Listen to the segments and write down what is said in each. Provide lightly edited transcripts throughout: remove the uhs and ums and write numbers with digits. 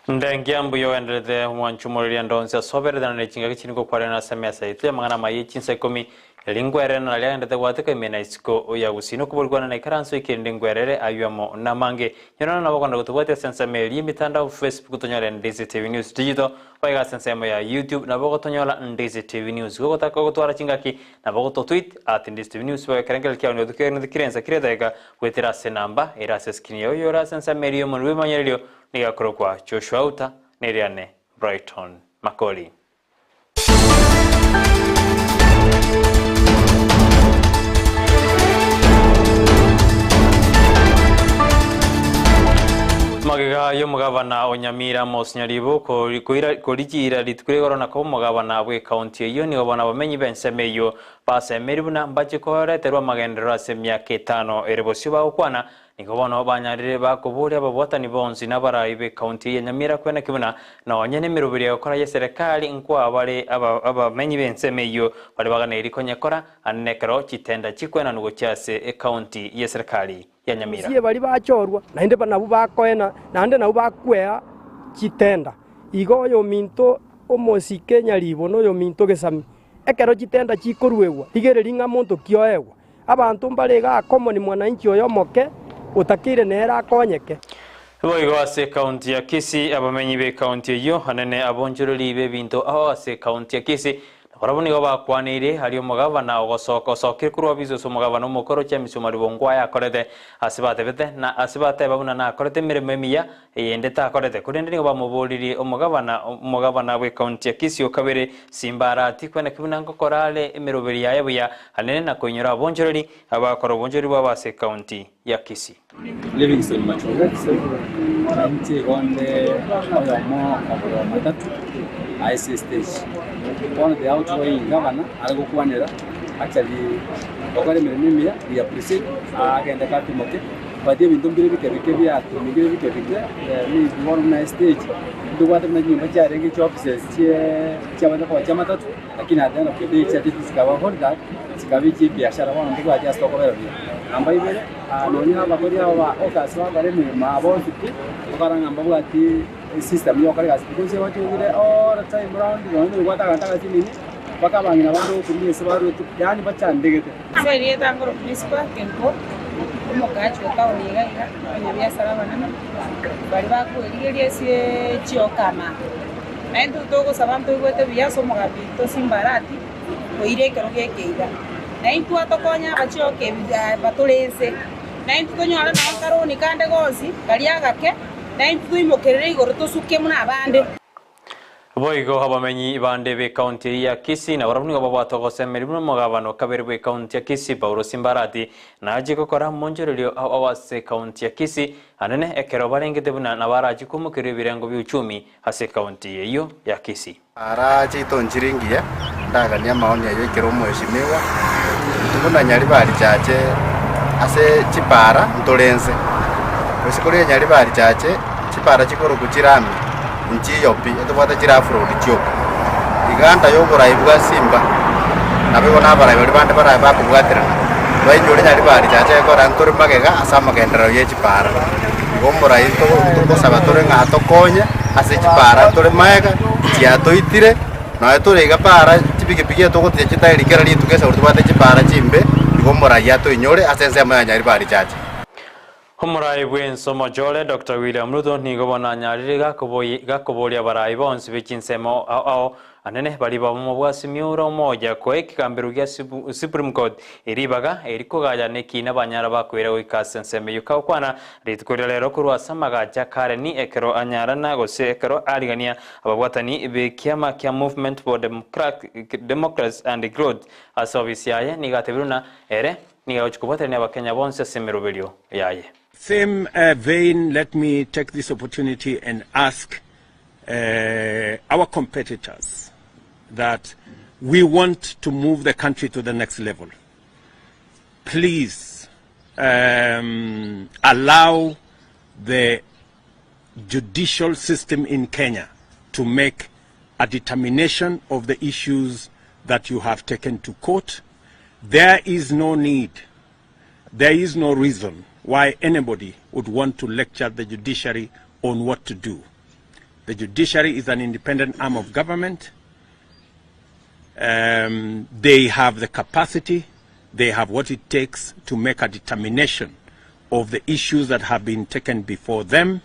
Ndengiambu yo endeleze mwanchumuri ndonse sobere dana nechinga kichini ko kware na semesa itu mangana mayi chinse komi lingwere na lya ndete wateka mena isiko ya usino kuburwana na ikaranso ikende ngwerere ayuamo namange nyona na bakonda kutubwate sensa meli mitandao Facebook tonyora Ndizi TV News digital waiga sensa ya YouTube na bako tonyola Ndizi TV News koko taka kutwara chingaki na bako tweet @Ndizi TV News wa karengel kya ndo kire kirenza kireta wetira senamba era seskini yo yora sensa meli yo mwe manyelio niga kurokwa Joshua Uta neriane Brighton Makoli Magiga yo mugabana onyamira mosnyaribo ko rijira litkurego na ko mugabana we county yo ni obana bamenyi bensemeyo basemeribuna mbaje ko reterwa magendero asemya ketano erebosyo bakwana nikobona banyarire bakuburi ababotani bonzi nabarayi be county ya Nyamira kwena kibuna na wanyene mirubiri yakora ya serikali nkwa abale abamenyi bensemeyo bali bagana iriko nyakora annekero kitenda chikwena nugo cyase county ya serikali ya Nyamira sie bali bachorwa nainde banabu bakoena nande nabo bakwea kitenda igo yo minto omosike nyaribo no yo minto gesami ekero kitenda chikorwegwa tigereri nga muntu kioegwa abantu mbarega common mwananchi oyo moke utakire nera akonyeke Boigo ase county ya Kisii abamenyi be county yo hanene abonjoroli be binto aho ase county ya Kisii baraboni go bakwanire hari umugabana ogosokire kurwa bizo so mugabana umukoro cyamiso maribongwa yakorete asibate bete na asibate babuna na akorete mirememiya yendeta akorete kurende ngo bamuboliri umugabana we county ya Kisii okabere simbarati kwena kibuna ngo korale emiroberi yaye buya hanene na konyora abonjoroli abakora abonjoroli babase county ya Kisii Livingston Machunga nti onde oyomo obro matatu IC stage one of the outgoing governor alikuwanira actually okale miremimia ya president agenda kati moke badie bintu mbire bike bya tumigire bike ni one stage nduwate na nyumba cha rengi offices cha matatu lakini adana kidi cha tisikawa honda sikabichi biashara wana ndugu aja stock bero ambaye bere anonya bakori aba okaswa bare ni mabo tiki okaranga mbabu ati system yo kali kasi watu ngire all the time round ndio wataka chini baka bangina bantu kumye sebaru yani bachandegete serie tangoro principal tempo umugachi wakaoniga ira kwenye biashara banana bali bakwerigerie sie chiokama naendo togo sabantu igwete biaso mugabito simbarati oire kero gekeiga naintu atokonya bachioke batulense naintu tonyora na karoni kande gosi kaliagake naintu tuimokerere igoro tusuke muna abande Boigo abamenyi bande be county ya Kisii na barabuni babato gosemeri mu mugabano kabere be county ya Kisii Paulo Simbarati naje gukora monjerero awase county ya Kisii anene ekero barengete buna nabaraje kumukire birengo by'ucumi hase county yeyo ya Kisii araje itonjiringiye ndagania maoni yayo ikero mweshimiwa tubona nyari bari cyaje ase chipara ntolenze wesikore nyari bari cyaje chipara chikoro kujirami nchi yopi etubata chira fraud chyoka iganda yo burayi bwa simba nabego nabarayi bali bande barayi bakubwatira bayinjore nyari bari cyaje ko rantore magega asama gendero ye chipara ngomurayi to sabatore ngato konye ase chipara tore maega cyato itire na turega para tipike to gote chitairi kerali tugesa urtubata chipara chimbe ngomurayi yato inyore asense amanya bari cyaje Homorai bwenso majole Dr. William Ruto nigobona nyarire gakobolia barayi bonse bekinsemo ao anene bali bamo bwasimyuro moja ko ekikambero gya Supreme Court eribaga erikogaya nekina banyara bakwera wikasenseme yukakwana ritkorera rero kurwasamaga jakare ni ekero anyara nago se ekero aligania abagwatani be kiama kya Movement for Democracy and Growth aservice yaye nigatebiruna ere nigachukubote ne abakenya bonse semerobelio yaye Same vein, let me take this opportunity and ask our competitors that we want to move the country to the next level. Please allow the judicial system in Kenya to make a determination of the issues that you have taken to court. There is no need, there is no reason why anybody would want to lecture the judiciary on what to do. The judiciary is an independent arm of government. They have the capacity, they have what it takes to make a determination of the issues that have been taken before them.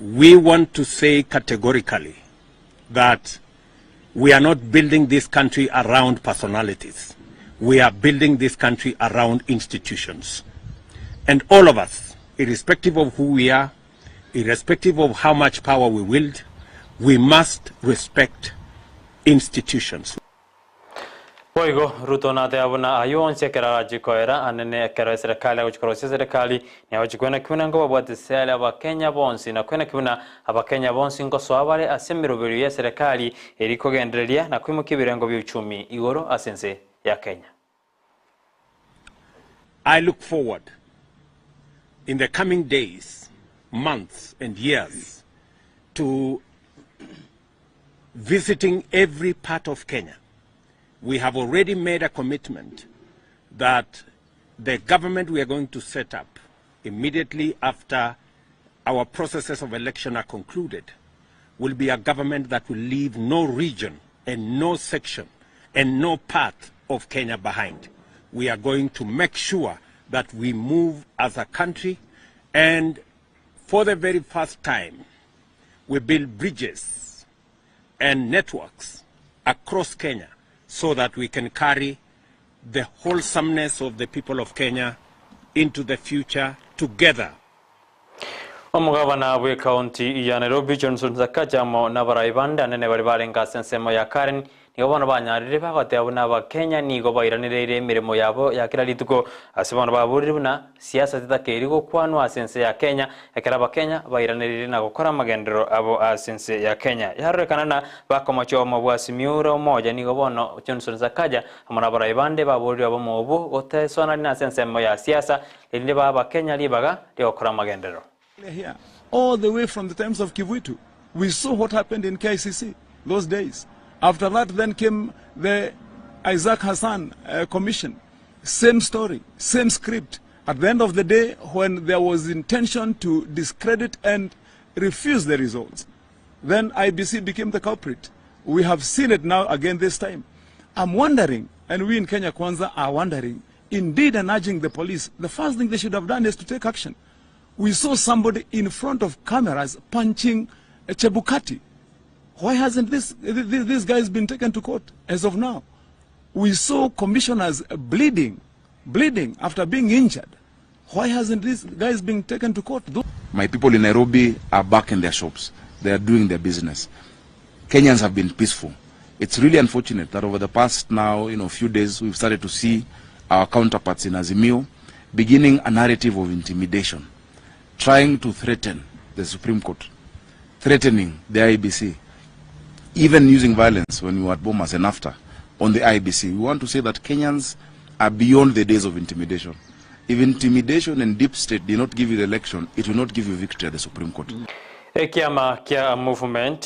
We want to say categorically that we are not building this country around personalities. We are building this country around institutions. And all of us, irrespective of who we are, irrespective of how much power we wield, we must respect institutions. Poigo Ruto na te abuna ayon sekera jikoera anene ekera serikali kuchikorosia serikali ni ajikwena kuna ngo babwate sele abakenya bonsi na kwena kuna abakenya bonsi ngo swabale asemirobero ya serikali eriko gendereria na kwimuka ibirengo by'ucumi igoro asense ya Kenya. I look forward in the coming days, months and years to visiting every part of Kenya. We have already made a commitment that the government we are going to set up immediately after our processes of election are concluded will be a government that will leave no region and no section and no part of Kenya behind. We are going to make sure that we move as a country, and for the very first time we build bridges and networks across Kenya so that we can carry the wholesomeness of the people of Kenya into the future together. Omugabana we county ya Nairobi Johnson Zakajamo Navaraibanda nene baribarenga sensemo ya Karen nigobono banyarire bagote abuna ba Kenya nigo bairanire emirimo yabo yakira lituko asibano baburibuna siasa zitakeri go kwano asense ya Kenya ekera ba Kenya bairanire na gukora magendero abo asense ya Kenya yarekana na bakomacho mu bwasimiura moja nigobono Johnson Zakaja amana baraibande baburi abo mu bo gotesona na sensemo ya siasa ilinde ba Kenya libaga de gukora magendero. Here, all the way from the times of Kivuitu, we saw what happened in KICC those days. After that, then came the Isaac Hassan Commission. Same story, same script. At the end of the day, when there was intention to discredit and refuse the results, then IBC became the culprit. We have seen it now again this time. I'm wondering, and we in Kenya Kwanza are wondering, indeed and urging the police, the first thing they should have done is to take action. We saw somebody in front of cameras punching a Chebukati. Why hasn't this guy been taken to court as of now? We saw commissioners bleeding after being injured. Why hasn't this guy been taken to court? My people in Nairobi are back in their shops. They are doing their business. Kenyans have been peaceful. It's really unfortunate that over the past now, few days, we've started to see our counterparts in Azimio beginning a narrative of intimidation, trying to threaten the Supreme Court, threatening the IBC, even using violence when we were at Bomas and after on the IBC. We want to say that Kenyans are beyond the days of intimidation. If intimidation and deep state did not give you the election, it will not give you victory at the Supreme Court. Kiama kia movement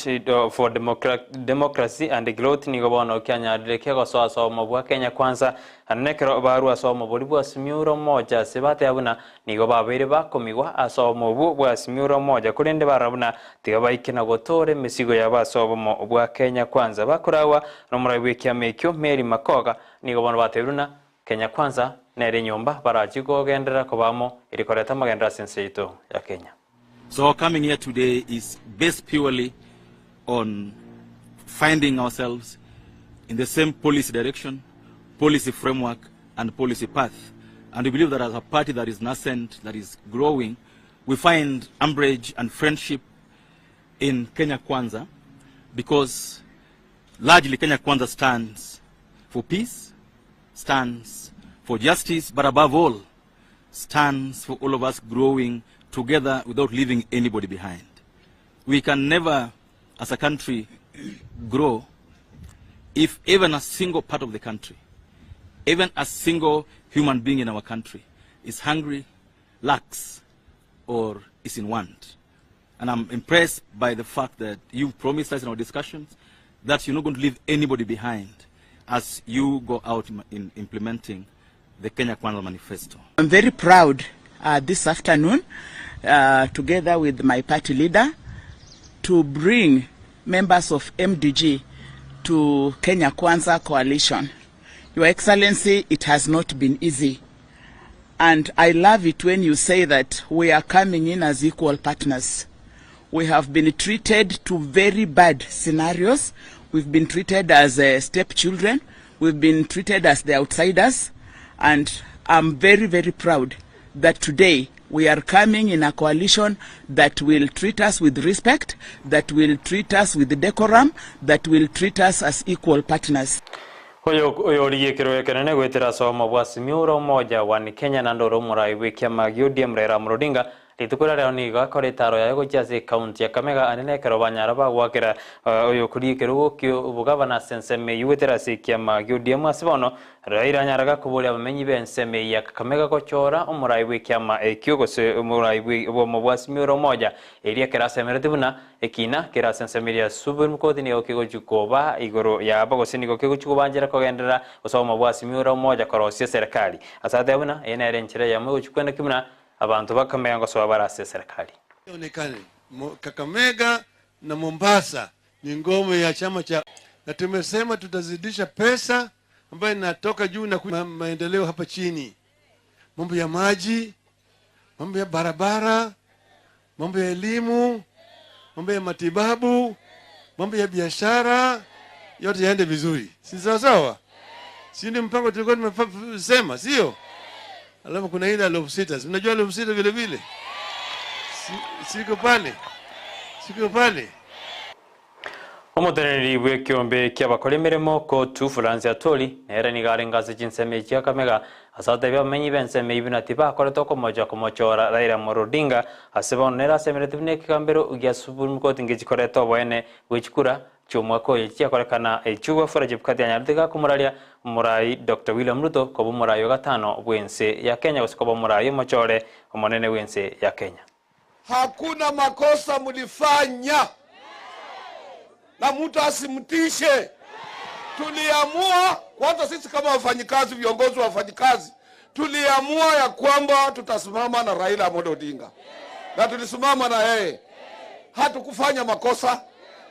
for democracy and growth ni gobono Kenya lekego so mabwa Kenya Kwanza anekero barua so mabolibu asimiuro moja sebate abuna ni gobabere bakomigwa aso mobu bwa asimiuro moja kulende barabuna tigabaikina gotore mesigo yabaso mo bwa Kenya Kwanza bakorawa no murabe kiamekyo Mary Makoga ni gobono bateruna Kenya Kwanza nere nyomba barajigo gendera kobamo ilikoreta magendera senseito ya Kenya. So our coming here today is based purely on finding ourselves in the same policy direction, policy framework, and policy path. And we believe that as a party that is nascent, that is growing, we find umbrage and friendship in Kenya Kwanza, because largely Kenya Kwanza stands for peace, stands for justice, but above all, stands for all of us growing together without leaving anybody behind. We can never, as a country, grow if even a single part of the country, even a single human being in our country is hungry, lacks, or is in want. And I'm impressed by the fact that you've promised us in our discussions that you're not going to leave anybody behind as you go out in implementing the Kenya Kwanza Manifesto. I'm very proud this afternoon together with my party leader, to bring members of MDG to Kenya Kwanza coalition. Your Excellency, it has not been easy. And I love it when you say that we are coming in as equal partners. We have been treated to very bad scenarios. We've been treated as stepchildren. We've been treated as the outsiders. And I'm very, very proud that today we are coming in a coalition that will treat us with respect, that will treat us with decorum, that will treat us as equal partners. Oyo rigikiro ekenene gwetera somo bwa simiuro moja wa Kenya na ndoro murai wikia magiudi mrera mrodinga litukura leo ni gakore taro ya gochaze county ya Kamega anene kero banyara ba gwakira oyo kurigikiro kyo bugavana senseme yuwetera sikia magiudi mwasibono Raila nyaraga kubuli abamenyi benseme ya Kamega kochora omurai wikia ma ekyo se omurai wi bwa simiuro moja eria kera semeretibuna ekina kera sensemeria Supreme Court ni okigojukoba igoro ya abagosini gokigochukubanjira kogendera osoma bwa simiuro moja korosia serikali asate buna ene renchira ya mwe chukwenda kimuna abantu bakamega ngo soba barase serikali onekane Kakamega na Mombasa ni ngome ya chama cha na tumesema tutazidisha pesa ambayo inatoka juu na maendeleo hapa chini, mambo ya maji, mambo ya barabara, mambo ya elimu, mambo ya matibabu, mambo ya biashara, yote yaende vizuri. Si sawa sawa? Si ndio mpango tulikuwa tumesema, sio? Alafu kuna ile lobsters. Unajua lobsters vile vile? Siko pale. Siko pale. Omoteneri bwekiombe kyabakora emirimo kotu Francis Atoli nera nigarengaze jinseme ya Kamega asate byamenyi benseme ibinati bakoreto komoja komochora Raila Odinga asebonera semeretivne kambero ugya Supreme Court ngikikoreto bwene wechikura cyomwako yakikorekana echuwa foraje bukati anyardiga kumuralia murai Dr. William Ruto ko murai gatano bwense ya Kenya usikoba murai mochore omonene wense ya Kenya. Hakuna makosa mlifanya na mtu asimtishe. Tuliamua kwanza sisi kama wafanyikazi, viongozi wa wafanyikazi, tuliamua ya kwamba tutasimama na Raila Odinga. Na tulisimama na yeye. Hatukufanya makosa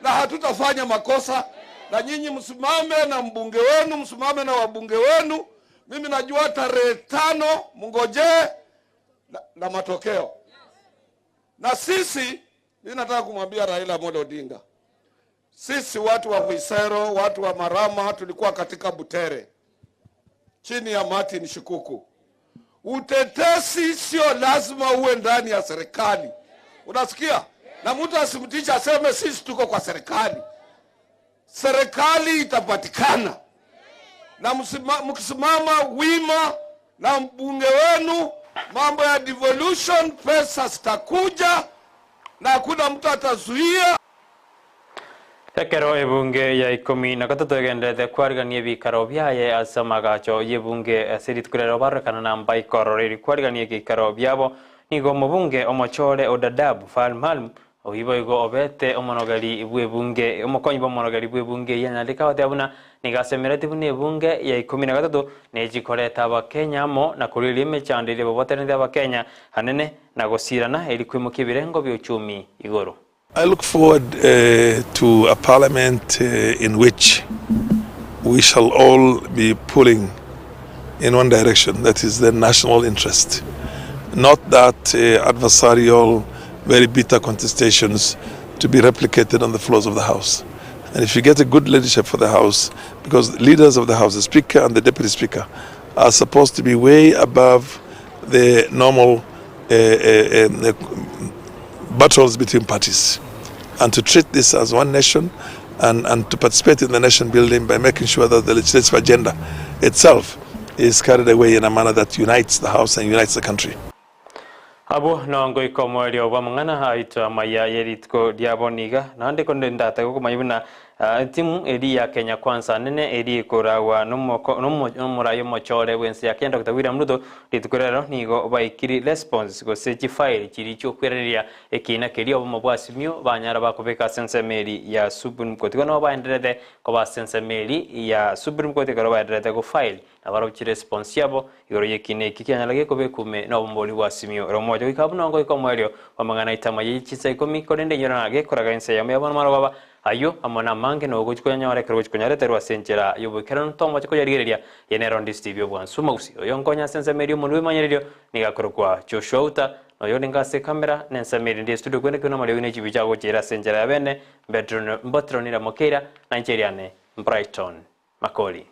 na hatutafanya makosa, na nyinyi msimame na mbunge wenu, msimame na wabunge wenu. Mimi najua tarehe 5 mngojee na matokeo. Na sisi mimi nataka kumwambia Raila Odinga, sisi watu wa Huisero, watu wa Marama, tulikuwa katika Butere chini ya Martin Shikuku. Utetesi sio lazima uwe ndani ya serikali. Unasikia? Na mtu asimtisha aseme sisi tuko kwa serikali. Serikali itapatikana. Na mkisimama wima na mbunge wenu, mambo ya devolution, pesa zitakuja na hakuna mtu atazuia. Ekero ebunge ya 13 egendete kwarigania bikaro byaye asamagacho yebunge asiritukurero barekana na mbaikoro kwarigania gikaro byabo nigo mubunge omochore odadabu falmalm ohiboigo obete omonogari bwebunge omokonyi bomonogari bwebunge yanalika batabuna nigasemerete bune bunge ya 13 nejikoreta abakenya mo na kuriri imechandire bobotenede abakenya hanene na gosirana eri kwimuka birengo by'uchumi igoro. I look forward to a parliament in which we shall all be pulling in one direction, that is the national interest. Not that adversarial, very bitter contestations to be replicated on the floors of the House. And if you get a good leadership for the House, because leaders of the House, the Speaker and the Deputy Speaker, are supposed to be way above the normal battles between parties, and to treat this as one nation and to participate in the nation building by making sure that the legislative agenda itself is carried away in a manner that unites the House and unites the country. Abo nongo ikomo lyo bamangana haitwa maya yeritko diaboniga nande konde ndata ko mayibuna timu eri ya Kenya Kwanza nene eri korawa nomurayo mochore wense ya Kenya Dr. William Ruto litukorero nigo baikiri response go search file kiri cyo kwereria ekina keri obo mabwasimyo banyara bakobeka sensemeri ya Supreme Court kono baenderede ko ba sensemeri ya Supreme Court ko baenderede go file abarochire response yabo igoro yekine kikianyalage kobe kume na omboli wasimio romoja ikabunongo ikomwelio wamangana itama yichinsa ikomi konende nyorage koraga inse yame abana marobaba ayo amona mange no gochikonya ware kero gochikonya terwa senjera yobukeran tomo chiko yarigeria yenero ndistibio bwansuma usi oyonkonya sense medio munwe manyerio nigakorwa Joshua Uta no yolingase kamera nensa meri ndi studio kwene kuna malio ine chibicha gochira senjera bene bedroom mbotronira mokera Nigeria ne Brighton Makoli.